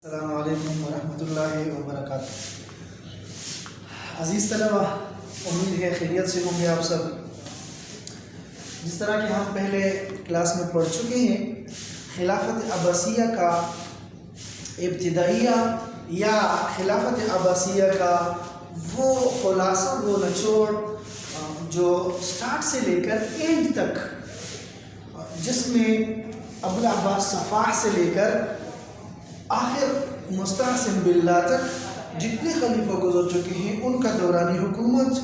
السلام علیکم ورحمۃ اللہ وبرکاتہ۔ عزیز طلبہ، امید ہے خیریت سے ہوں گے آپ سب۔ جس طرح کہ ہم پہلے کلاس میں پڑھ چکے ہیں، خلافت عباسیہ کا ابتدائیہ یا خلافت عباسیہ کا وہ خلاصہ، وہ نچوڑ جو سٹارٹ سے لے کر اینڈ تک، جس میں ابوالعباس صفاح سے لے کر آخر مستحسن باللہ تک جتنے خلیفہ گزر چکے ہیں، ان کا دورانی حکومت،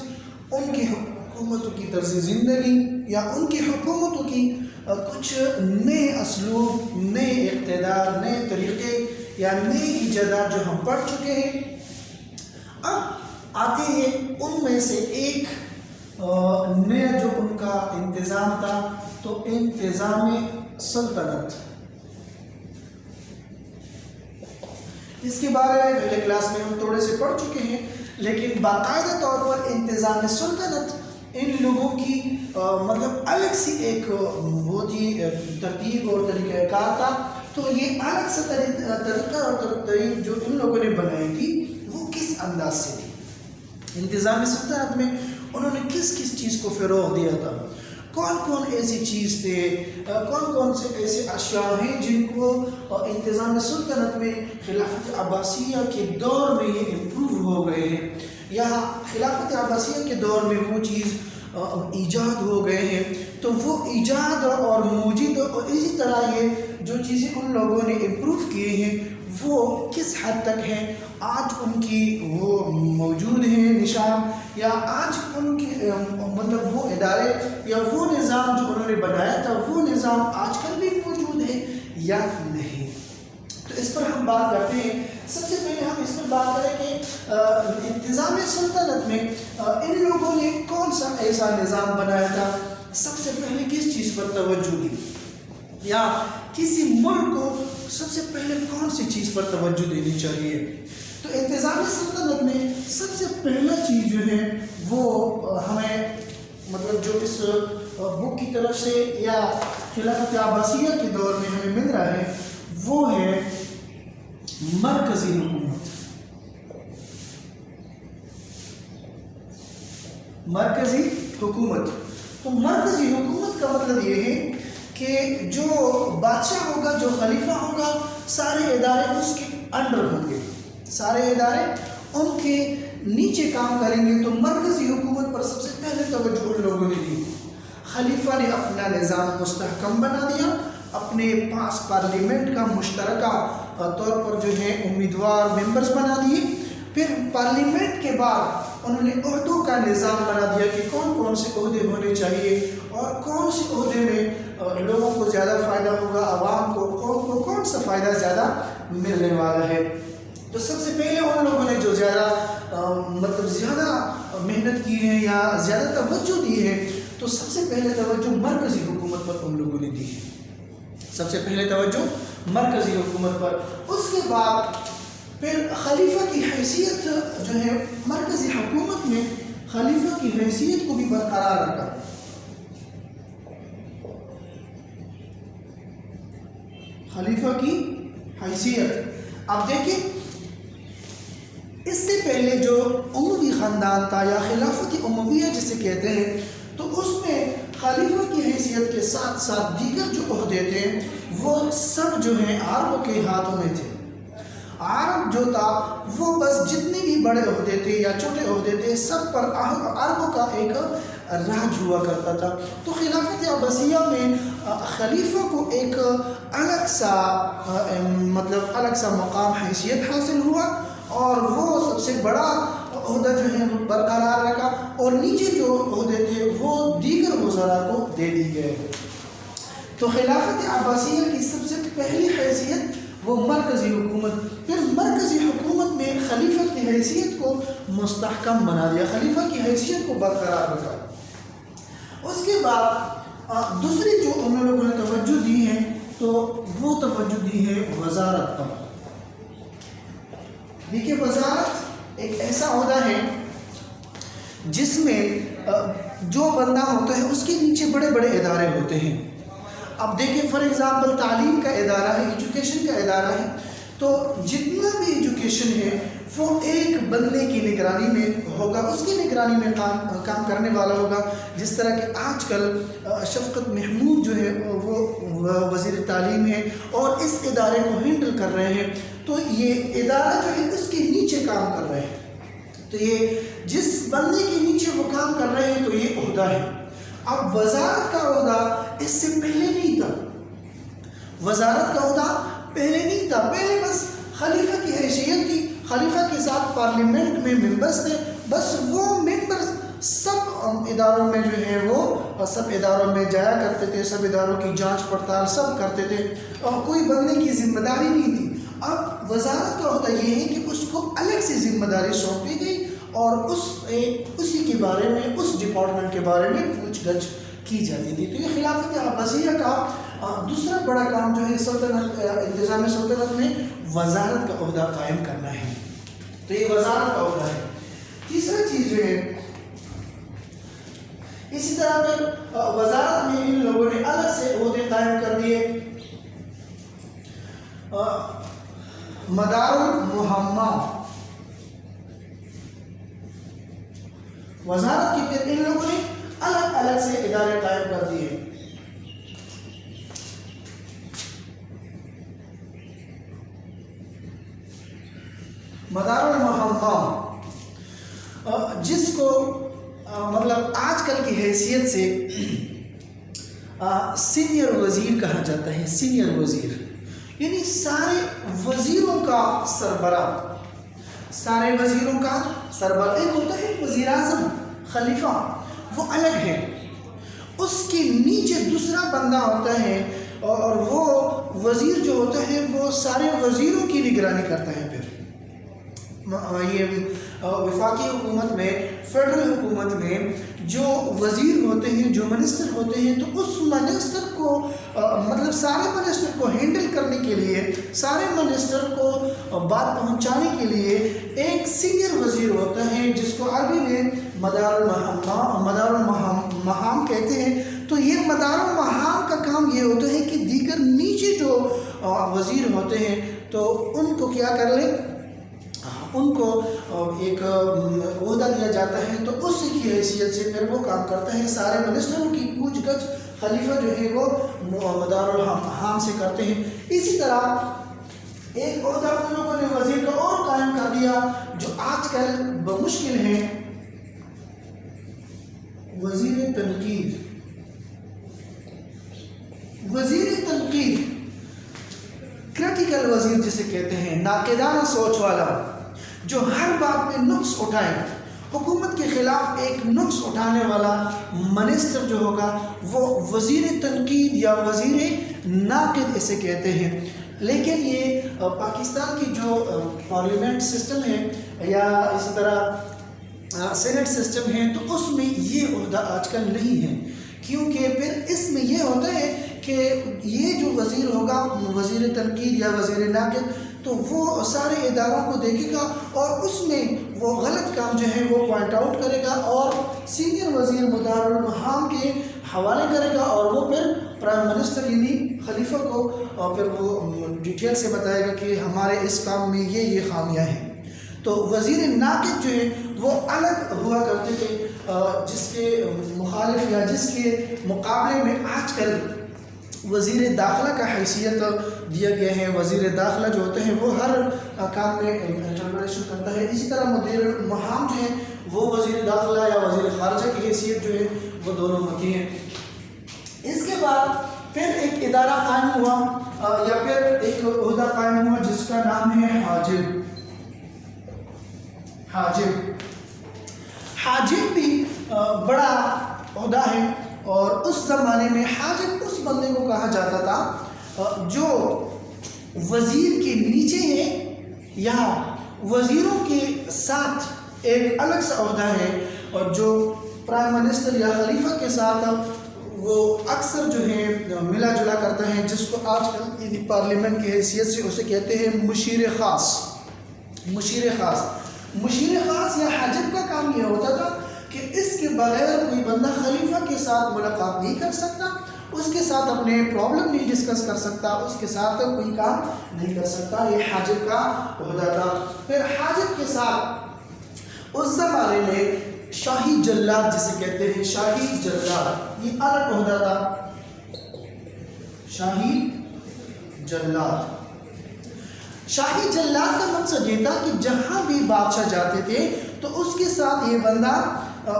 ان کی حکومتوں کی طرز زندگی یا ان کی حکومتوں کی کچھ نئے اسلوب، نئے اقتدار، نئے طریقے یا نئے ایجادات جو ہم پڑھ چکے ہیں۔ اب آتے ہیں ان میں سے ایک نیا جو ان کا انتظام تھا، تو انتظام سلطنت۔ اس کے بارے میں پہلے کلاس میں ہم تھوڑے سے پڑھ چکے ہیں، لیکن باقاعدہ طور پر انتظام سلطنت ان لوگوں کی مطلب الگ سی ایک وہ تھی ترتیب اور طریقہ کار تھا۔ تو یہ الگ سا طریقہ اور ترتیب جو ان لوگوں نے بنائی تھی، وہ کس انداز سے تھی؟ انتظام سلطنت میں انہوں نے کس کس چیز کو فروغ دیا تھا؟ کون کون ایسی چیز تھے، کون کون سے ایسے اشیاء ہیں جن کو انتظام سلطنت میں خلافت عباسیہ کے دور میں یہ امپروو ہو گئے ہیں، یا خلافت عباسیہ کے دور میں وہ چیز ایجاد ہو گئے ہیں؟ تو وہ ایجاد اور موجود اور اسی طرح یہ جو چیزیں ان لوگوں نے امپروو کیے ہیں، وہ کس حد تک ہیں؟ آج ان کی وہ موجود ہیں نشان، یا آج ان کی مطلب وہ ادارے یا وہ نظام جو انہوں نے بنایا تھا، وہ نظام آج کل بھی موجود ہے یا نہیں؟ تو اس پر ہم بات کرتے ہیں۔ سب سے پہلے ہم اس پر بات کریں کہ انتظام سلطنت میں ان لوگوں نے کون سا ایسا نظام بنایا تھا؟ سب سے پہلے کس چیز پر توجہ دی، یا کسی ملک کو سب سے پہلے کون سی چیز پر توجہ دینی چاہیے؟ تو انتظام سلطنت میں سب سے پہلا چیز جو ہے وہ ہمیں مطلب جو اس بک کی طرف سے یا خلافت عباسیہ کے دور میں ہمیں مل رہا ہے، وہ ہے مرکزی حکومت۔ مرکزی حکومت، تو مرکزی حکومت کا مطلب یہ ہے کہ جو بادشاہ ہوگا، جو خلیفہ ہوگا، سارے ادارے اس کے انڈر ہوں گے، سارے ادارے ان کے نیچے کام کریں گے۔ تو مرکزی حکومت پر سب سے پہلے توجہ ان لوگوں نے دی۔ خلیفہ نے اپنا نظام مستحکم بنا دیا، اپنے پاس پارلیمنٹ کا مشترکہ طور پر جو ہے امیدوار ممبرز بنا دیے۔ پھر پارلیمنٹ کے بعد انہوں نے عہدوں کا نظام بنا دیا کہ کون کون سے عہدے ہونے چاہیے اور کون سے عہدے میں لوگوں کو زیادہ فائدہ ہوگا، عوام کو کون سا فائدہ زیادہ ملنے والا ہے۔ تو سب سے پہلے ان لوگوں نے جو زیادہ زیادہ محنت کی ہے یا زیادہ توجہ دی ہے، تو سب سے پہلے توجہ مرکزی حکومت پر ان لوگوں نے دی ہے۔ سب سے پہلے توجہ مرکزی حکومت پر۔ اس کے بعد پھر خلیفہ کی حیثیت جو ہے مرکزی حکومت میں خلیفہ کی حیثیت کو بھی برقرار رکھا۔ خلیفہ کی حیثیت، اب دیکھیں اس سے پہلے جو اموی خاندان تھا یا خلافت امویہ جسے کہتے ہیں، تو اس میں خلیفہ کی حیثیت کے ساتھ ساتھ دیگر جو عہدے تھے وہ سب جو ہیں عربوں کے ہاتھوں میں تھے۔ عرب جو تھا وہ بس جتنے بھی بڑے عہدے تھے یا چھوٹے عہدے تھے، سب پر عربوں کا ایک راج ہوا کرتا تھا۔ تو خلافت عباسیہ میں خلیفہ کو ایک الگ سا الگ سا مقام حیثیت حاصل ہوا، اور وہ سب سے بڑا عہدہ جو ہے برقرار رکھا، اور نیچے جو عہدے تھے وہ دیگر وزراء کو دے دی گئے۔ تو خلافت عباسیہ کی سب سے پہلی حیثیت وہ مرکزی حکومت۔ پھر مرکزی حکومت میں خلیفہ کی حیثیت کو مستحکم بنا دیا، خلیفہ کی حیثیت کو برقرار رکھا۔ اس کے بعد دوسری جو ان لوگوں نے توجہ دی ہے، تو وہ توجہ دی ہے وزارت پر۔ دیکھیے، وزارت ایک ایسا عہدہ ہے جس میں جو بندہ ہوتا ہے اس کے نیچے بڑے بڑے ادارے ہوتے ہیں۔ اب دیکھیں، فار ایگزامپل تعلیم کا ادارہ ہے، ایجوکیشن کا ادارہ ہے، تو جتنا بھی ایجوکیشن ہے وہ ایک بندے کی نگرانی میں ہوگا، اس کی نگرانی میں کام کرنے والا ہوگا. جس طرح کہ آج کل شفقت محمود جو ہے وہ وزیر تعلیم ہے اور اس ادارے کو ہینڈل کر رہے ہیں، تو یہ ادارہ جو ہے اس کے نیچے کام کر رہے ہیں. تو یہ جس بندے کے نیچے وہ کام کر رہے ہیں تو یہ عہدہ ہے. اب وزارت کا عہدہ اس سے پہلے نہیں تھا، وزارت کا عہدہ پہلے نہیں تھا، پہلے بس خلیفہ کی حیثیت تھی، خلیفہ کے ساتھ پارلیمنٹ میں ممبرز تھے، بس وہ ممبرز سب اداروں میں جو ہے وہ سب اداروں میں جایا کرتے تھے، سب اداروں کی جانچ پڑتال سب کرتے تھے، اور کوئی بندے کی ذمہ داری نہیں تھی. اب وزارت کا عہدہ یہ ہے کہ اس کو الگ سے ذمہ داری سونپی گئی اور اسی کے بارے میں، اس ڈپارٹمنٹ کے بارے میں پوچھ گچھ کی جاتی تھی. تو یہ خلافت عباسیہ کا دوسرا بڑا کام جو ہے سلطنت، انتظام سلطنت میں وزارت کا عہدہ قائم کرنا ہے. تو یہ وزارت کا عہدہ ہے. تیسرا چیز جو ہے، اسی طرح پھر وزارت میں ان لوگوں نے الگ سے عہدے قائم کر دیے. مدار المہمہ، وزارت کی پھر ان لوگوں نے الگ الگ سے ادارے قائم کر دیے. مدار المہمہ جس کو مطلب آج کل کی حیثیت سے سینئر وزیر کہا جاتا ہے. سینئر وزیر یعنی سارے وزیروں کا سربراہ، سارے وزیروں کا سربراہ. ایک ہوتا ہے وزیر اعظم خلیفہ، وہ الگ ہے، اس کے نیچے دوسرا بندہ ہوتا ہے اور وہ وزیر جو ہوتا ہے وہ سارے وزیروں کی نگرانی کرتا ہے. پھر یہ وفاقی حکومت میں، فیڈرل حکومت میں جو وزیر ہوتے ہیں، جو منسٹر ہوتے ہیں، تو اس منسٹر کو مطلب سارے منسٹر کو ہینڈل کرنے کے لیے، سارے منسٹر کو بات پہنچانے کے لیے ایک سینئر وزیر ہوتا ہے جس کو عربی میں مدار المہام کہتے ہیں. تو یہ مدار المہام کا کام یہ ہوتا ہے کہ دیگر نیچے جو وزیر ہوتے ہیں تو ان کو کیا کر لیں، ان کو ایک عہدہ دیا جاتا ہے، تو اس کی حیثیت سے پھر وہ کام کرتا ہے. سارے منسٹروں کی پوچھ گچھ خلیفہ جو ہے وہ مدار المہام سے کرتے ہیں. اسی طرح ایک عہدہ ان لوگوں نے وزیر کا اور قائم کر دیا جو آج کل بمشکل ہے، وزیر تنقید. وزیر تنقید کریٹیکل وزیر جسے کہتے ہیں، ناقدانہ سوچ والا، جو ہر بات میں نقص اٹھائے، حکومت کے خلاف ایک نقص اٹھانے والا منسٹر جو ہوگا وہ وزیر تنقید یا وزیر ناقد اسے کہتے ہیں. لیکن یہ پاکستان کی جو پارلیمنٹ سسٹم ہے یا اسی طرح سینٹ سسٹم ہے تو اس میں یہ عہدہ آج کل نہیں ہے، کیونکہ پھر اس میں یہ ہوتا ہے کہ یہ جو وزیر ہوگا، وزیر تنقید یا وزیر ناقد، تو وہ سارے اداروں کو دیکھے گا اور اس میں وہ غلط کام جو ہے وہ پوائنٹ آؤٹ کرے گا اور سینئر وزیر مدار المہام کے حوالے کرے گا اور وہ پھر پرائم منسٹر یعنی خلیفہ کو اور پھر وہ ڈیٹیل سے بتائے گا کہ ہمارے اس کام میں یہ خامیاں ہیں. تو وزیر ناقد جو ہے وہ الگ ہوا کرتے تھے، جس کے مخالف یا جس کے مقابلے میں آج کل وزیر داخلہ کا حیثیت دیا گیا ہے. وزیر داخلہ جو ہوتے ہیں وہ ہر کام میں انٹرپریشن کرتا ہے. اسی طرح مدیر المہام جو ہے وہ وزیر داخلہ یا وزیر خارجہ کی حیثیت جو ہے وہ دونوں ہوتی ہیں. اس کے بعد پھر ایک ادارہ قائم ہوا یا پھر ایک عہدہ قائم ہوا جس کا نام ہے حاجب. حاجب بھی بڑا عہدہ ہے اور اس زمانے میں حاجب اس بندے کو کہا جاتا تھا جو وزیر کے نیچے ہے یا وزیروں کے ساتھ ایک الگ سا عہدہ ہے اور جو پرائم منسٹر یا خلیفہ کے ساتھ وہ اکثر جو ہے ملا جلا کرتا ہے، جس کو آج کل پارلیمنٹ کی حیثیت سے اسے کہتے ہیں مشیر خاص. مشیر خاص یا حاجب کا کام یہ ہوتا تھا کہ اس کے بغیر کوئی بندہ خلیفہ کے ساتھ ملاقات نہیں کر سکتا، اس کے ساتھ اپنے پرابلم نہیں ڈسکس کر سکتا، اس کے ساتھ کوئی کام نہیں کر سکتا، یہ حاجب کا عہدہ تھا۔ پھر حاجب کے ساتھ اس زمانے میں شاہی جلاد جسے کہتے ہیں، شاہی جلاد یہ الگ عہدہ تھا، شاہی جلاد۔ شاہی جلاد کا مقصد یہ تھا کہ جہاں بھی بادشاہ جاتے تھے تو اس کے ساتھ یہ بندہ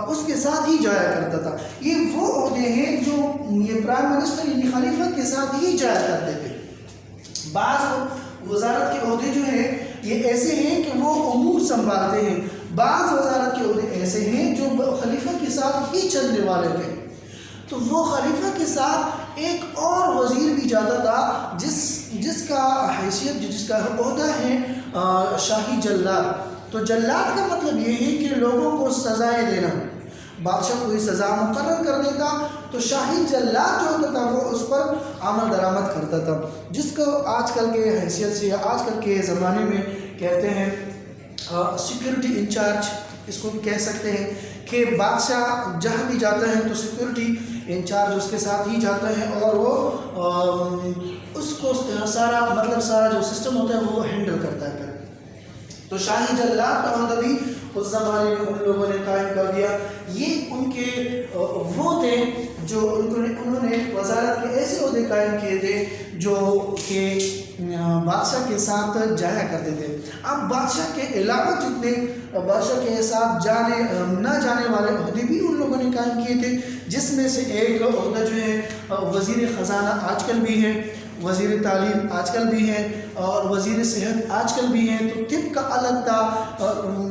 اس کے ساتھ ہی جایا کرتا تھا۔ یہ وہ عہدے ہیں جو یہ پرائم منسٹر یعنی خلیفہ کے ساتھ ہی جایا کرتے تھے۔ بعض وزارت کے عہدے جو ہیں یہ ایسے ہیں کہ وہ امور سنبھالتے ہیں، بعض وزارت کے عہدے ایسے ہیں جو خلیفہ کے ساتھ ہی چلنے والے تھے، تو وہ خلیفہ کے ساتھ ایک اور وزیر بھی جاتا تھا جس کا حیثیت جس کا عہدہ ہے شاہی جلاد۔ تو جلاد کا مطلب یہ ہے کہ لوگوں کو سزائیں دینا، بادشاہ کوئی سزا مقرر کر دیتا تو شاہی جلاد جو ہوتا تھا وہ اس پر عمل درآمد کرتا تھا، جس کو آج کل کے حیثیت سے یا آج کل کے زمانے میں کہتے ہیں سیکیورٹی انچارج، اس کو بھی کہہ سکتے ہیں کہ بادشاہ جہاں بھی جاتا ہے تو سیکیورٹی انچارج اس کے ساتھ ہی جاتا ہے اور وہ اس کو سارا جو سسٹم ہوتا ہے وہ ہینڈل کرتا ہے۔ تو شاہی جلاد کا عہدہ بھی اس زمانے میں ان لوگوں نے قائم کر دیا۔ یہ ان کے وہ تھے جو انہوں نے وزارت کے ایسے عہدے قائم کیے تھے جو کہ بادشاہ کے ساتھ جایا کرتے تھے۔ اب بادشاہ کے علاوہ جتنے بادشاہ کے ساتھ نہ جانے والے عہدے بھی ان لوگوں نے قائم کیے تھے، جس میں سے ایک عہدہ جو ہے وزیر خزانہ آج کل بھی ہے، وزیر تعلیم آج کل بھی ہے اور وزیر صحت آج کل بھی ہیں۔ تو طب کا الگ تھا،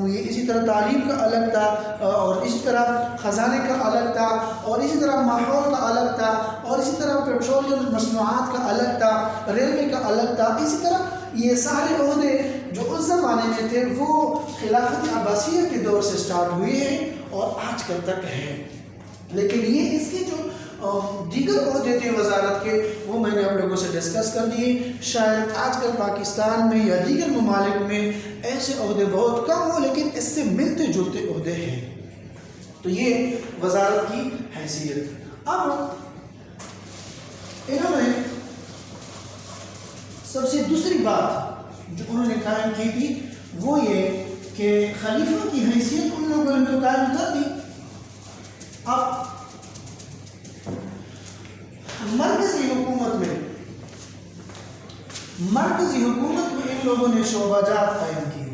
اسی طرح تعلیم کا الگ تھا اور اسی طرح خزانے کا الگ تھا اور اسی طرح ماحول کا الگ تھا اور اسی طرح پیٹرولیم مصنوعات کا الگ تھا، ریلوے کا الگ تھا۔ اسی طرح یہ سارے عہدے جو اس زمانے میں تھے وہ خلافت عباسیہ کے دور سے سٹارٹ ہوئے ہیں اور آج کل تک ہیں، لیکن یہ اس کے جو دیگر عہدے تھے وزارت کے وہ میں نے آپ لوگوں سے ڈسکس کر دیے۔ شاید آج کل پاکستان میں یا دیگر ممالک میں ایسے عہدے بہت کم ہو، لیکن اس سے ملتے جلتے عہدے ہیں۔ تو یہ وزارت کی حیثیت۔ اب انہوں نے سب سے دوسری بات جو انہوں نے قائم کی تھی وہ یہ کہ خلیفہ کی حیثیت ان لوگوں نے تو قائم کر دی، اب مرکزی حکومت میں ان لوگوں نے شعبہ جات قائم کیے،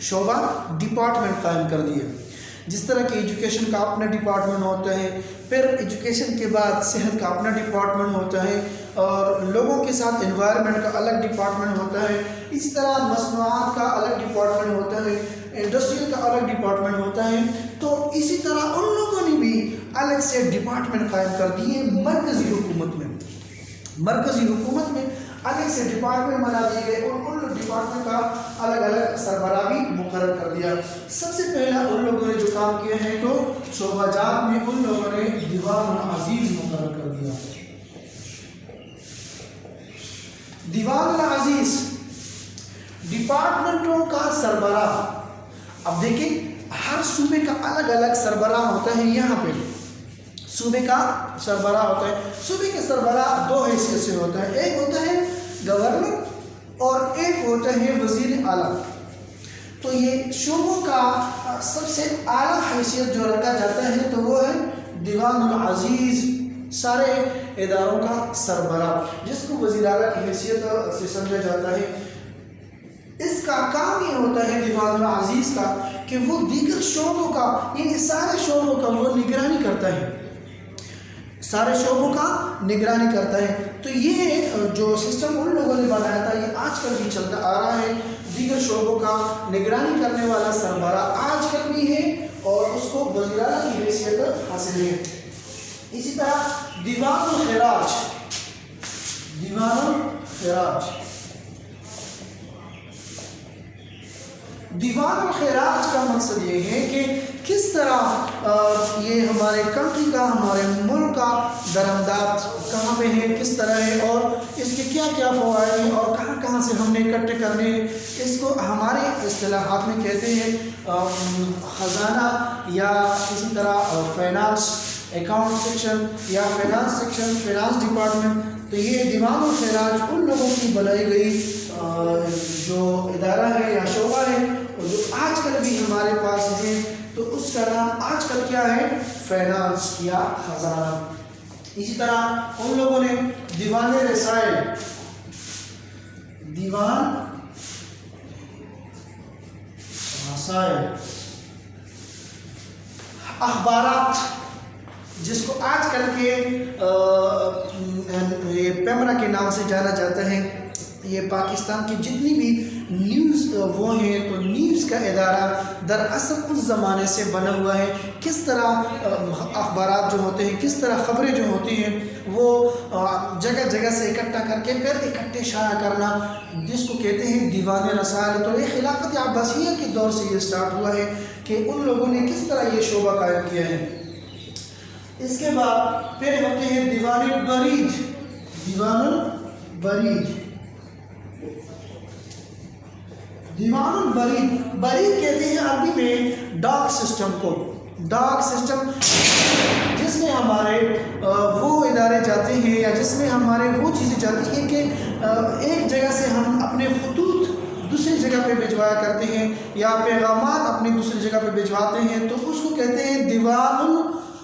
شعبہ ڈپارٹمنٹ قائم کر دیے۔ جس طرح کہ ایجوکیشن کا اپنا ڈپارٹمنٹ ہوتا ہے، پھر ایجوکیشن کے بعد صحت کا اپنا ڈپارٹمنٹ ہوتا ہے اور لوگوں کے ساتھ انوائرمنٹ کا الگ ڈپارٹمنٹ ہوتا ہے، اسی طرح مصنوعات کا الگ ڈپارٹمنٹ ہوتا ہے، انڈسٹریل کا الگ ڈپارٹمنٹ ہوتا ہے۔ تو اسی طرح ان لوگوں نے بھی الگ سے ڈپارٹمنٹ قائم کر دیے۔ مرکزی حکومت میں الگ سے ڈپارٹمنٹ بنا دیے گئے اور ان ڈپارٹمنٹ کا الگ الگ سربراہ بھی مقرر کر دیا۔ سب سے پہلا ان لوگوں نے جو کام کیا ہے تو شعبہ جات میں ان لوگوں نے دیوان العزیز مقرر کر دیا۔ دیوان العزیز ڈپارٹمنٹوں کا سربراہ۔ اب دیکھیں ہر صوبے کا الگ الگ سربراہ ہوتا ہے، یہاں پہ صوبے کا سربراہ ہوتا ہے۔ صوبے کے سربراہ دو حیثیت سے ہوتا ہے، ایک ہوتا ہے گورنر اور ایک ہوتا ہے وزیر اعلیٰ۔ تو یہ شعبوں کا سب سے اعلیٰ حیثیت جو رکھا جاتا ہے تو وہ ہے دیوان العزیز، سارے اداروں کا سربراہ، جس کو وزیر اعلیٰ کی حیثیت سے سمجھا جاتا ہے۔ اس کا کام یہ ہوتا ہے دیوان العزیز کا کہ وہ دیگر شعبوں کا یعنی سارے شعبوں کا وہ نگرانی کرتا ہے، سارے شعبوں کا نگرانی کرتا ہے۔ تو یہ جو سسٹم ان لوگوں نے بنایا تھا یہ آج کل بھی چلتا آ رہا ہے۔ دیگر شعبوں کا نگرانی کرنے والا سربراہ آج کل بھی ہے اور اس کو وزیر اعلیٰ کی حیثیت حاصل ہے۔ اسی طرح دیوان الخراج دیوان الخراج کا مقصد یہ ہے کہ کس طرح یہ ہمارے کنٹری کا ہمارے ملک کا درآمدات کہاں پہ ہے، کس طرح ہے، اور اس کے کیا کیا فوائد ہیں اور کہاں کہاں سے ہم نے اکٹھے کرنے ہیں. اس کو ہمارے اصطلاحات میں کہتے ہیں خزانہ یا اسی طرح فائنانس اکاؤنٹ سیکشن یا فائنانس سیکشن، فائنانس ڈپارٹمنٹ. تو یہ دیوان الخراج ان لوگوں کی بنائی گئی جو ادارہ ہے یا شعبہ ہے جو آج کل بھی ہمارے پاس ہے. تو اس کا نام آج کل کیا ہے؟ فائنانس یا خزانہ. اسی طرح ان لوگوں نے دیوان رسائل، دیوان رسائل، اخبارات جس کو آج کل کے پیمرا کے نام سے جانا جاتا ہے. یہ پاکستان کی جتنی بھی نیوز وہ ہیں تو نیوز کا ادارہ دراصل اس زمانے سے بنا ہوا ہے. کس طرح اخبارات جو ہوتے ہیں، کس طرح خبریں جو ہوتی ہیں وہ جگہ جگہ سے اکٹھا کر کے پھر اکٹھے شائع کرنا، جس کو کہتے ہیں دیوان رسائل. تو یہ خلافت عباسیہ کے دور سے یہ سٹارٹ ہوا ہے کہ ان لوگوں نے کس طرح یہ شعبہ قائم کیا ہے. اس کے بعد پھر ہوتے ہیں دیوان البرید. دیوان البرید، دیوان البرید، برید کہتے ہیں عربی میں ڈاک سسٹم کو. ڈاک سسٹم جس میں ہمارے وہ ادارے جاتے ہیں یا جس میں ہمارے وہ چیزیں جاتی ہیں کہ ایک جگہ سے ہم اپنے خطوط دوسری جگہ پہ بھجوایا کرتے ہیں یا پیغامات اپنی دوسری جگہ پہ بھجواتے ہیں، تو اس کو کہتے ہیں دیوان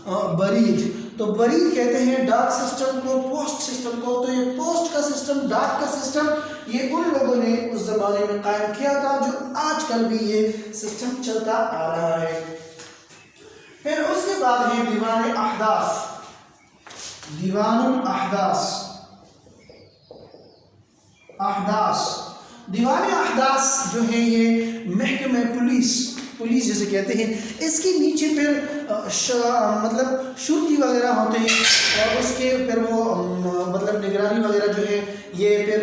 البرید. تو برید کہتے ہیں ڈاک سسٹم کو، پوسٹ سسٹم کو. تو یہ پوسٹ کا سسٹم، ڈاک کا سسٹم، یہ ان لوگوں نے اس زمانے میں قائم کیا تھا جو آج کل بھی یہ سسٹم چلتا آ رہا ہے. پھر اس کے بعد ہے دیوان احداث. دیوان الاحداث، احداث، دیوان احداث جو ہے یہ محکمہ پولیس جسے کہتے ہیں. اس کے نیچے پھر مطلب شرطی وغیرہ ہوتے ہیں اور اس کے پھر وہ مطلب نگرانی وغیرہ جو ہے یہ پھر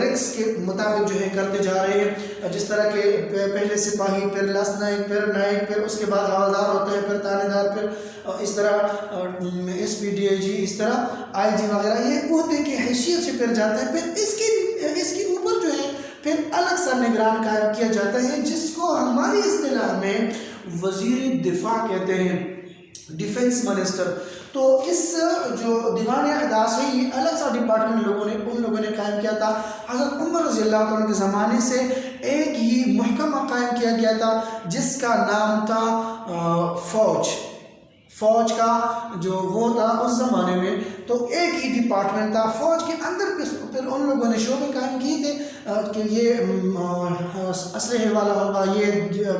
رکس کے مطابق جو ہے کرتے جا رہے ہیں. جس طرح کہ پہلے سپاہی، پھر لسنائک، پھر نائک، پھر اس کے بعد حوالدار ہوتا ہے، پھر تانے دار، پھر اس طرح ایس پی ڈی آئی جی، اس طرح آئی جی وغیرہ، یہ عہدے کی حیثیت سے پھر جاتا ہے. پھر اس کے اوپر جو ہے پھر الگ سا نگران قائم کیا جاتا ہے جس کو ہماری اصطلاح میں وزیر دفاع کہتے ہیں، ڈیفنس منسٹر. تو اس جو دیوان احداث ہے یہ الگ سا ڈپارٹمنٹ ان لوگوں نے قائم کیا تھا. حضرت عمر رضی اللہ عنہ کے زمانے سے ایک ہی محکمہ قائم کیا گیا تھا جس کا نام تھا فوج کا جو وہ تھا اس زمانے میں. تو ایک ہی ڈپارٹمنٹ تھا فوج کے اندر. پھر ان لوگوں نے شعبے قائم کیے تھے کہ یہ اسلحے والا ہوگا، یہ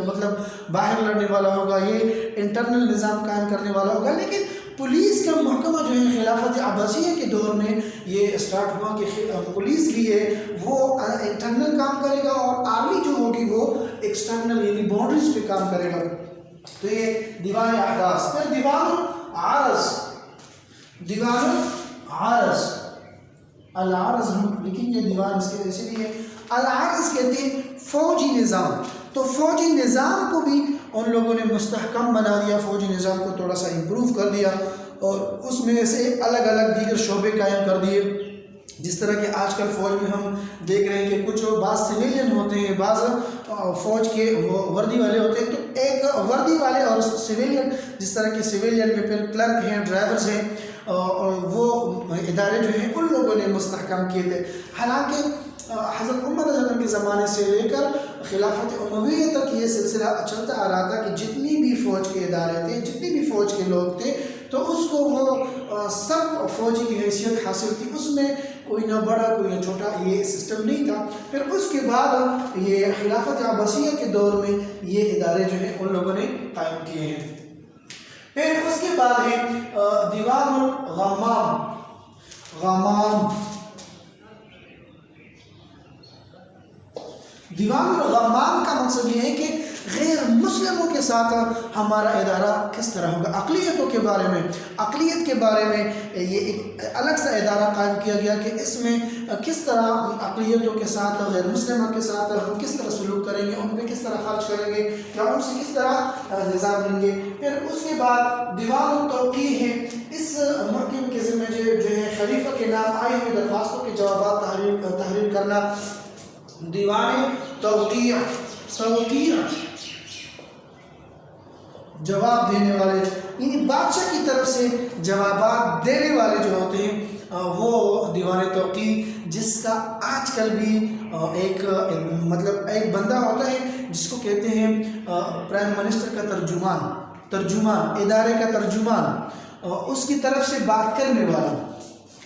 مطلب باہر لڑنے والا ہوگا، یہ انٹرنل نظام قائم کرنے والا ہوگا. لیکن پولیس کا محکمہ جو ہے خلافت عباسیہ کے دور میں یہ اسٹارٹ ہوا کہ پولیس بھی ہے وہ انٹرنل کام کرے گا اور آرمی جو ہوگی وہ ایکسٹرنل یعنی باؤنڈریز پہ کام کرے گا. تو یہ دیوان احداث. پھر دیوان العارض. دیوان العارض، العارض ہم لیکن یہ دیوان اس کے ایسے بھی ہے. العارض کہتے ہیں فوجی نظام. تو فوجی نظام کو بھی ان لوگوں نے مستحکم بنا دیا، فوجی نظام کو تھوڑا سا امپروو کر دیا اور اس میں سے الگ الگ دیگر شعبے قائم کر دیے. جس طرح کہ آج کل فوج میں ہم دیکھ رہے ہیں کہ کچھ بعض سویلین ہوتے ہیں، بعض فوج کے وردی والے ہوتے ہیں. تو ایک وردی والے اور سویلین، جس طرح کہ سویلین میں پھر کلرک ہیں، ڈرائیورز ہیں، وہ ادارے جو ہیں ان لوگوں نے مستحکم کیے تھے. حالانکہ حضرت عمر رضی اللہ عنہ کے زمانے سے لے کر خلافت امویہ تک یہ سلسلہ چلتا آ رہا تھا کہ جتنی بھی فوج کے ادارے تھے، جتنی بھی فوج کے لوگ تھے، تو اس کو وہ سب فوجی کی حیثیت حاصل تھی. اس میں کوئی نہ بڑا کوئی نہ چھوٹا یہ سسٹم نہیں تھا. پھر اس کے بعد یہ خلافت عباسیہ کے دور میں یہ ادارے جو ہیں ان لوگوں نے قائم کیے ہیں. پھر اس کے بعد ہے دیوان الغمام. دیوان الغمام کا مقصد یہ ہے کہ غیر مسلموں کے ساتھ ہمارا ادارہ کس طرح ہوگا. اقلیتوں کے بارے میں، اقلیت کے بارے میں یہ ایک الگ سا ادارہ قائم کیا گیا کہ اس میں کس طرح اقلیتوں کے ساتھ، غیر مسلموں کے ساتھ ہم کس طرح سلوک کریں گے، ان پہ کس طرح خرچ کریں گے یا ان سے کس طرح نظام لیں گے. پھر اس کے بعد دیوان التوقیع ہے. اس محکم کے ذمہ جو ہے خلیفہ کے نام آئی ہوئی درخواستوں کے جوابات تحریر کرنا. دیوان توقیع جواب دینے والے، یعنی بادشاہ کی طرف سے جوابات دینے والے جو ہوتے ہیں وہ دیوان توقیع، جس کا آج کل بھی ایک بندہ ہوتا ہے جس کو کہتے ہیں پرائم منسٹر کا ترجمان، ادارے کا ترجمان، اس کی طرف سے بات کرنے والا،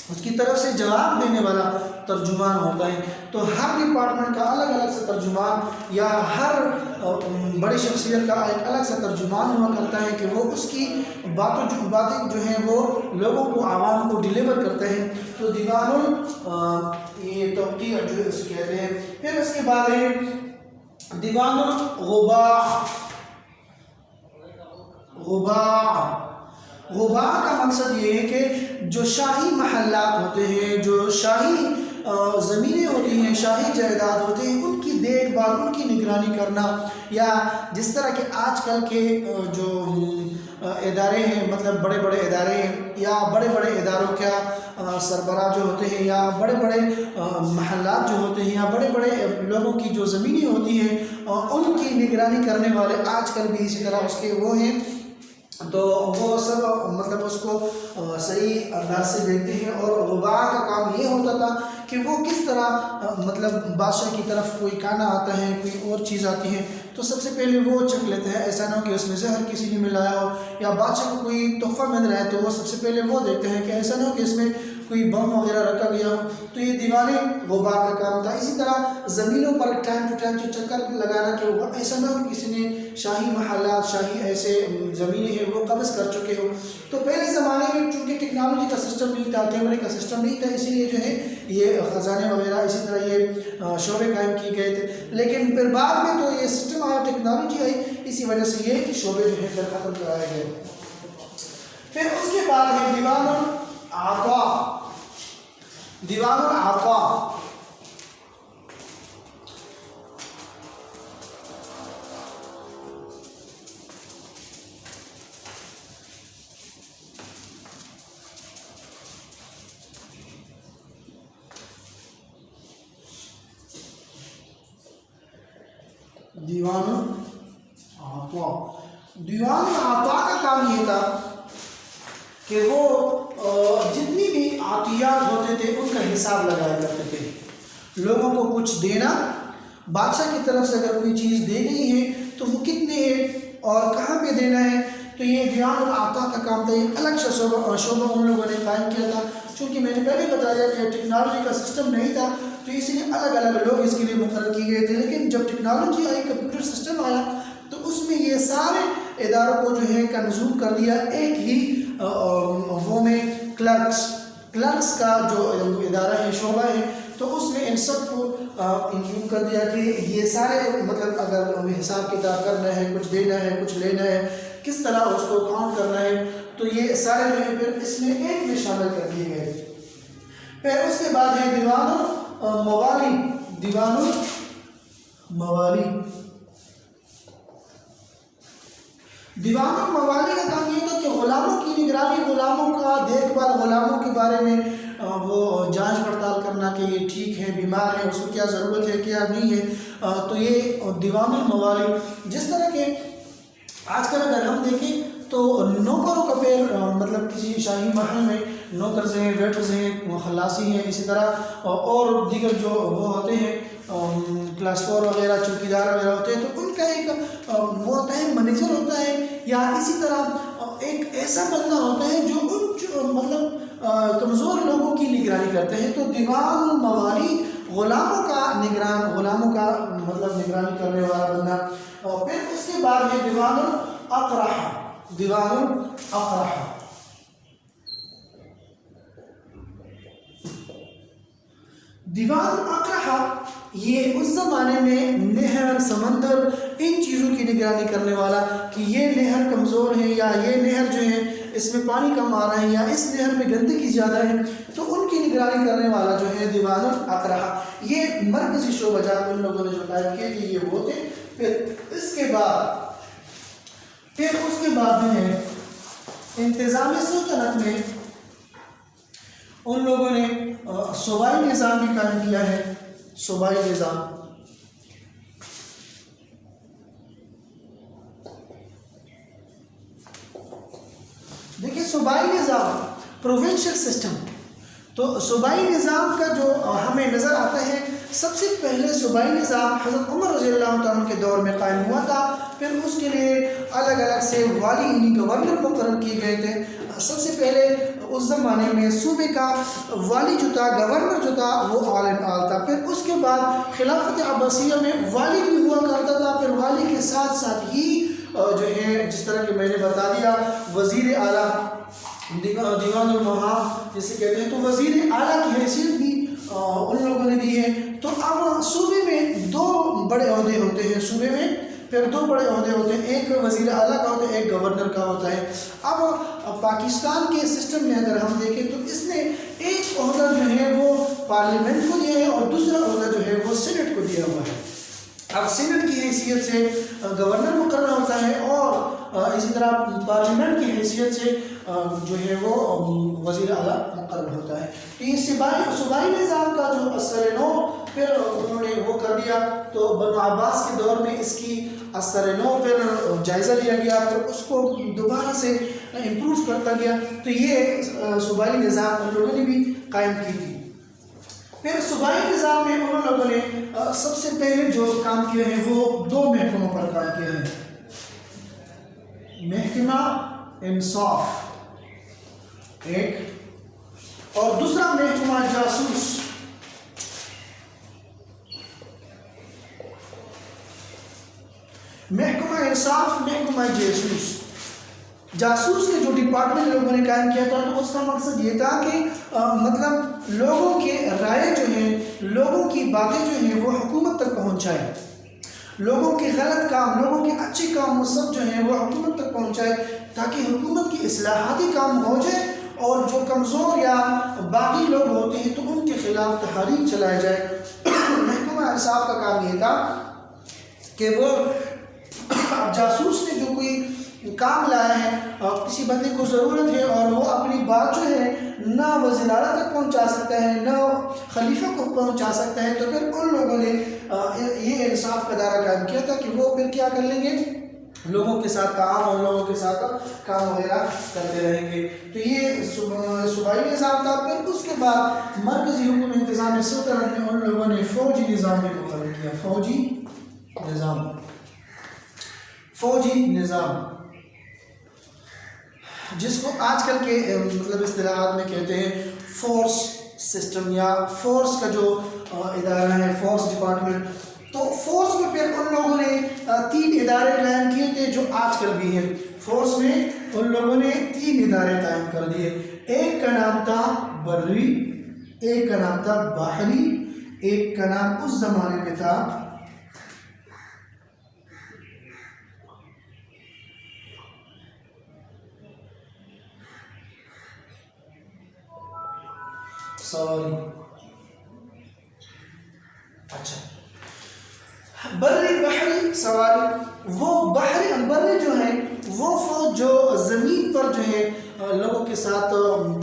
اس کی طرف سے جواب دینے والا ترجمان ہوتا ہے. تو ہر ڈپارٹمنٹ کا الگ الگ سا ترجمان یا ہر بڑی شخصیت کا ایک الگ سا ترجمان ہوا کرتا ہے کہ وہ اس کی باتیں جو ہیں وہ لوگوں کو، عوام کو ڈیلیور کرتے ہیں. تو دیوان یہ توقیع جو ہے اس کہتے ہیں. پھر اس کے بعد ہے دیوان غباء کا مقصد یہ ہے کہ جو شاہی محلات ہوتے ہیں، جو شاہی زمینیں ہوتی ہیں، شاہی جائیداد ہوتے ہیں، ان کی دیکھ بھال، ان کی نگرانی کرنا، یا جس طرح کہ آج کل کے جو ادارے ہیں، مطلب بڑے بڑے ادارے ہیں یا بڑے بڑے اداروں کا سربراہ جو ہوتے ہیں یا بڑے بڑے محلات جو ہوتے ہیں یا بڑے بڑے لوگوں کی جو زمینیں ہوتی ہیں ان کی نگرانی کرنے والے آج کل بھی اسی طرح اس کے وہ ہیں. تو وہ سب اس کو صحیح انداز سے دیکھتے ہیں. اور غباء کا کام یہ ہوتا تھا کہ وہ کس طرح بادشاہ کی طرف کوئی کھانا آتا ہے، کوئی اور چیز آتی ہے تو سب سے پہلے وہ چکھ لیتے ہیں. ایسا نہ ہو کہ اس میں زہر کسی نے ملایا ہو، یا بادشاہ کو کوئی تحفہ مل رہا ہے تو وہ سب سے پہلے وہ دیکھتے ہیں کہ ایسا نہ ہو کہ اس میں کوئی بم وغیرہ رکھا گیا ہو. تو یہ دیوان غباء کا کام تھا. اسی طرح زمینوں پر ٹائم ٹو ٹائم چکر لگانا کہ ایسا نہ ہو کہ کسی نے شاہی محلات، شاہی ایسے زمینیں ہیں وہ قبض کر چکے ہو. تو پہلے زمانے میں چونکہ ٹیکنالوجی کا سسٹم نہیں تھا، کیمرے کا سسٹم نہیں تھا، اسی لیے جو ہے یہ خزانے وغیرہ اسی طرح یہ شعبے قائم کیے گئے تھے. لیکن پھر بعد میں تو یہ سسٹم آیا، ٹیکنالوجی آئی، اسی وجہ سے یہ شعبے جو ہے پھر ختم کرائے گئے. پھر اس کے بعد ہے دیوان العطاء. دیوان العطاء دیوان العطاء کا کام یہ تھا کہ وہ جتنی بھی عطیات ہوتے تھے ان کا حساب لگایا کرتے تھے. لوگوں کو کچھ دینا، بادشاہ کی طرف سے اگر کوئی چیز دی گئی ہے تو وہ کتنے ہے اور کہاں پہ دینا ہے. تو یہ دیوان العطاء کا کام تھا. ایک الگ شعبہ ان لوگوں نے قائم کیا تھا. چونکہ میں نے پہلے بتایا کہ ٹیکنالوجی کا سسٹم نہیں تھا تو اس لیے الگ الگ لوگ اس کے لیے مقرر کیے گئے تھے. لیکن جب ٹیکنالوجی آئی، کمپیوٹر سسٹم آیا، تو اس میں یہ سارے اداروں کو جو ہے کنزوم کر دیا ایک ہی وہ میں کلرکس کا جو ادارہ ہے، شعبہ ہے، تو اس میں ان سب کو انکلوڈ کر دیا کہ یہ سارے اگر حساب کتاب کرنا ہے، کچھ دینا ہے، کچھ لینا ہے، کس طرح اس کو کاؤنٹ کرنا ہے، تو یہ سارے جو ہے پھر اس میں ایک میں شامل کر دیے گئے. پھر اس کے بعد ہے دیوان الموالی. دیوان الموالی کا کام یہ تھا کہ غلاموں کی نگرانی، غلاموں کا دیکھ بھال، غلاموں کے بارے میں وہ جانچ پڑتال کرنا کہ یہ ٹھیک ہے، بیمار ہے، اس کو کیا ضرورت ہے، کیا نہیں ہے. تو یہ دیوان الموالی. جس طرح کہ آج کل اگر ہم دیکھیں تو نوکروں کا پیر کسی شاہی محل میں نوکرز ہیں، ویٹرز ہیں، خلاصی ہیں، اسی طرح اور دیگر جو وہ ہوتے ہیں کلاس 4 وغیرہ، چوکیدار وغیرہ ہوتے ہیں، تو ان کا ایک وہ ہوتا ہے، منیجر ہوتا ہے، یا اسی طرح ایک ایسا بندہ ہوتا ہے جو ان کمزور لوگوں کی نگرانی کرتے ہیں. تو دیوان الموالی غلاموں کا نگرانی کرنے والا بندہ. اور پھر اس کے بعد ہے دیوان الاقرہ. دیوان الاقرہ یہ اس زمانے میں نہر، سمندر، ان چیزوں کی نگرانی کرنے والا کہ یہ نہر کمزور ہے یا یہ نہر جو ہے اس میں پانی کم آ رہا ہے یا اس نہر میں گندگی زیادہ ہے، تو ان کی نگرانی کرنے والا جو ہے دیوان الاقرہ، یہ مرکزی شعبہ جات ان لوگوں نے جو قائم کیے تھے یہ وہ تھے۔ پھر اس کے بعد جو ہے انتظام سلطنت میں ان لوگوں نے صوبائی نظام بھی قائم کیا ہے۔ صوبائی نظام، دیکھیے صوبائی نظام، پروونشل سسٹم، تو صوبائی نظام کا جو ہمیں نظر آتا ہے، سب سے پہلے صوبائی نظام حضرت عمر رضی اللہ عنہ کے دور میں قائم ہوا تھا۔ پھر اس کے لیے الگ الگ سے والی یعنی گورنر مقرر کیے گئے تھے۔ سب سے پہلے اس زمانے میں صوبے کا والی جو تھا، گورنر جو تھا، وہ آل ان آل تھا۔ پھر اس کے بعد خلافت عباسیہ میں والی بھی ہوا کرتا تھا، پھر والی کے ساتھ ساتھ ہی جو ہے جس طرح کہ میں نے بتا دیا وزیر اعلیٰ، دیوان المحام جسے کہتے ہیں، تو وزیر اعلیٰ کی حیثیت بھی ان لوگوں نے دی ہے۔ تو اب صوبے میں دو بڑے عہدے ہوتے ہیں، صوبے میں پھر دو بڑے عہدے ہوتے ہیں، ایک وزیر اعلیٰ کا ہوتا ہے، ایک گورنر کا ہوتا ہے۔ اب پاکستان کے سسٹم میں اگر ہم دیکھیں تو اس نے ایک عہدہ جو ہے وہ پارلیمنٹ کو دیا ہے اور دوسرا عہدہ جو ہے وہ سینٹ کو دیا ہوا ہے۔ اب سینٹ کی حیثیت سے گورنر مقرر ہوتا ہے اور اسی طرح پارلیمنٹ کی حیثیت سے جو ہے وہ وزیر اعلیٰ مقرر ہوتا ہے۔ تو یہ صوبائی نظام کا جو اثر نو پھر انہوں نے وہ کر دیا، تو بنو عباس کے دور میں اس کی اثر نو پھر جائزہ لیا گیا، پھر اس کو دوبارہ سے امپروو کرتا گیا۔ تو یہ صوبائی نظام ان لوگوں نے بھی قائم کی تھی۔ پھر صوبائی نظام میں ان لوگوں نے سب سے پہلے جو کام کیا ہے وہ دو محکموں پر کام کیا ہے، محکمہ انصاف ایک اور دوسرا محکمہ جاسوس۔ محکمہ انصاف، محکمہ جاسوس، جاسوس کے جو ڈپارٹمنٹ لوگوں نے قائم کیا تھا، تو اس کا مقصد یہ تھا کہ مطلب لوگوں کے رائے جو ہیں، لوگوں کی باتیں جو ہیں وہ حکومت تک پہنچائے، لوگوں کے غلط کام، لوگوں کے اچھے کام وہ سب جو ہیں وہ حکومت تک پہنچائے، تاکہ حکومت کی اصلاحاتی کام ہو جائے اور جو کمزور یا باقی لوگ ہوتے ہیں تو ان کے خلاف تحریک چلایا جائے۔ محکمہ انصاف کا کام یہ تھا کہ وہ جاسوس نے جو کوئی کام لایا ہے، کسی بندے کو ضرورت ہے اور وہ اپنی بات جو ہے نہ وزیر اعلیٰ تک پہنچا سکتا ہے نہ خلیفہ کو پہنچا سکتا ہے، تو پھر ان لوگوں نے یہ انصاف کا دائرہ قائم کیا تھا کہ وہ پھر کیا کر لیں گے، لوگوں کے ساتھ تعاون اور لوگوں کے ساتھ کام وغیرہ کرتے رہیں گے۔ تو یہ صوبائی نظام تھا۔ پھر اس کے بعد مرکزی حکم انتظام سلطنت میں ان لوگوں نے فوجی نظام بھی مقرر کیا، فوجی نظام، فوجی نظام جس کو آج کل کے مطلب اصطلاحات میں کہتے ہیں فورس سسٹم یا فورس کا جو ادارہ ہے، فورس ڈپارٹمنٹ۔ تو فورس میں پھر ان لوگوں نے 3 ادارے قائم کیے تھے جو آج کل بھی ہیں۔ فورس میں ان لوگوں نے 3 ادارے قائم کر دیے، ایک کا نام تھا بری، ایک کا نام تھا بحری، ایک کا نام اس زمانے میں تھا سواری۔ اچھا، بری، بحری، سواری۔ وہ بری جو ہے وہ فوج جو زمین پر جو ہے لوگوں کے ساتھ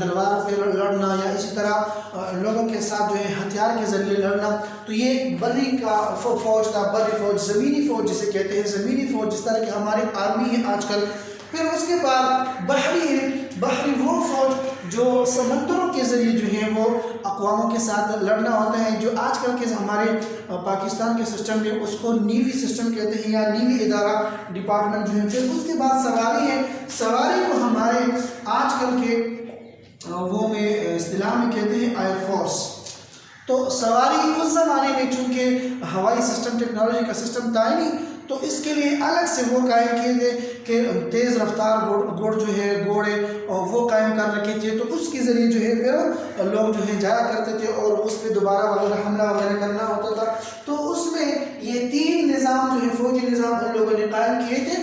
تلوار پہ لڑنا یا اسی طرح لوگوں کے ساتھ جو ہے ہتھیار کے ذریعے لڑنا، تو یہ بری کا فوج تھا، بری فوج، زمینی فوج جسے کہتے ہیں، زمینی فوج جس طرح کہ ہماری آرمی ہے آج کل۔ پھر اس کے بعد بحری ہے، بحری وہ فوج جو سمندروں کے ذریعے جو ہے وہ اقواموں کے ساتھ لڑنا ہوتا ہے، جو آج کل کے ہمارے پاکستان کے سسٹم میں اس کو نیوی سسٹم کہتے ہیں یا نیوی ادارہ ڈپارٹمنٹ جو ہے۔ پھر اس کے بعد سواری ہے، سواری کو ہمارے آج کل کے وہ میں اصطلاح میں کہتے ہیں ایئر فورس۔ تو سواری اس زمانے میں چونکہ ہوائی سسٹم ٹیکنالوجی کا سسٹم تھا ہی نہیں، تو اس کے لیے الگ سے وہ قائم کیے تھے کہ تیز رفتار گھوڑ جو ہے گھوڑے وہ قائم کر رکھے تھے، تو اس کے ذریعے جو ہے پھر لوگ جو ہے جایا کرتے تھے اور اس پہ دوبارہ وغیرہ حملہ وغیرہ کرنا ہوتا تھا۔ تو اس میں یہ 3 نظام جو ہے فوجی نظام ان لوگوں نے قائم کیے تھے،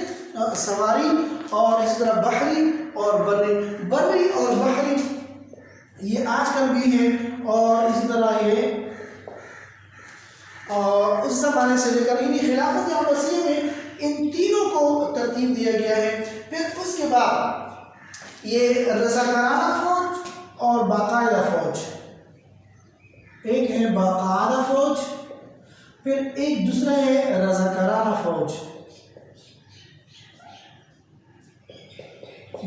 سواری اور اس طرح بحری اور بری اور بحری یہ آج کل بھی ہے، اور اسی طرح یہ اس زمانے سے لے کر یعنی خلافت عباسیہ میں ان تینوں کو ترتیب دیا گیا ہے۔ پھر اس کے بعد یہ رضاکارانہ فوج اور باقاعدہ فوج، ایک ہے باقاعدہ فوج، پھر ایک دوسرا ہے رضاکارانہ فوج۔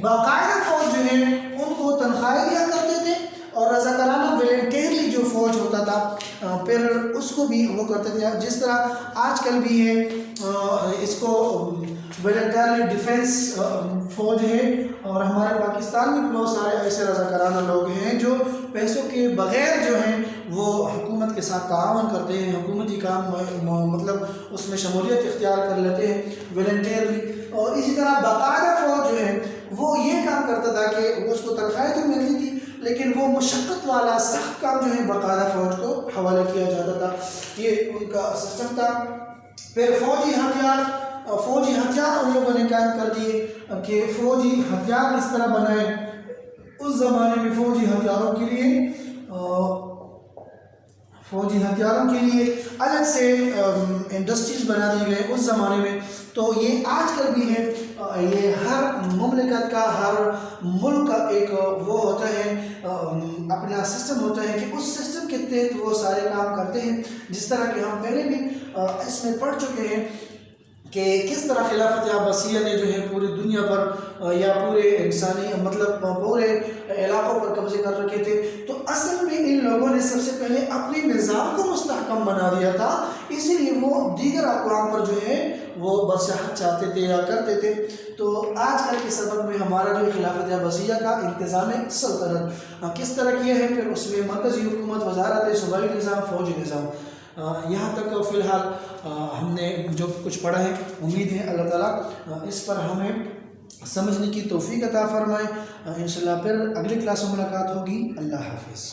باقاعدہ فوج جو ہے ان کو تنخواہیں دیا کرتے تھے، اور رضاکارانہ والنٹیرلی جو فوج ہوتا تھا پھر اس کو بھی وہ کرتے تھے، جس طرح آج کل بھی ہے اس کو والنٹیرلی ڈیفنس فوج ہے، اور ہمارے پاکستان میں بہت سارے ایسے رضاکارانہ لوگ ہیں جو پیسوں کے بغیر جو ہیں وہ حکومت کے ساتھ تعاون کرتے ہیں، حکومتی کام مطلب اس میں شمولیت اختیار کر لیتے ہیں والنٹیرلی۔ اور اسی طرح باقاعدہ فوج جو ہے وہ یہ کام کرتا تھا کہ وہ اس کو تنخواہیں تو ملتی تھی، لیکن وہ مشقت والا سخت کام جو ہے باقاعدہ فوج کو حوالے کیا جاتا تھا، یہ ان کا سسٹم تھا۔ پھر فوجی ہتھیار ان لوگوں نے قائم کر دیے کہ فوجی ہتھیار کس طرح بنائے۔ اس زمانے میں فوجی ہتھیاروں کے لیے الگ سے انڈسٹریز بنا دی گئے اس زمانے میں۔ تو یہ آج کل بھی ہے، یہ ہر مملکت کا ہر ملک کا ایک وہ ہوتا ہے اپنا سسٹم ہوتا ہے کہ اس سسٹم کے تحت وہ سارے کام کرتے ہیں، جس طرح کہ ہم پہلے بھی اس میں پڑھ چکے ہیں کہ کس طرح خلافت عباسیہ نے جو ہے پوری دنیا پر یا پورے انسانی مطلب پورے علاقوں پر قبضے کر رکھے تھے۔ تو اصل میں ان لوگوں نے سب سے پہلے اپنے نظام کو مستحکم بنا دیا تھا، اسی لیے وہ دیگر اقوام پر جو ہے وہ بادشاہت چاہتے تھے یا کرتے تھے۔ تو آج کل کے سبق میں ہمارا جو خلافت عباسیہ کا انتظام سلطنت کس طرح کیا ہے، پھر اس میں مرکزی حکومت، وزارت، صوبائی نظام، فوجی نظام، یہاں تک فی الحال ہم نے جو کچھ پڑھا ہے، امید ہے اللہ تعالیٰ اس پر ہمیں سمجھنے کی توفیق عطا فرمائے۔ انشاءاللہ پھر اگلی کلاس میں ملاقات ہوگی۔ اللہ حافظ۔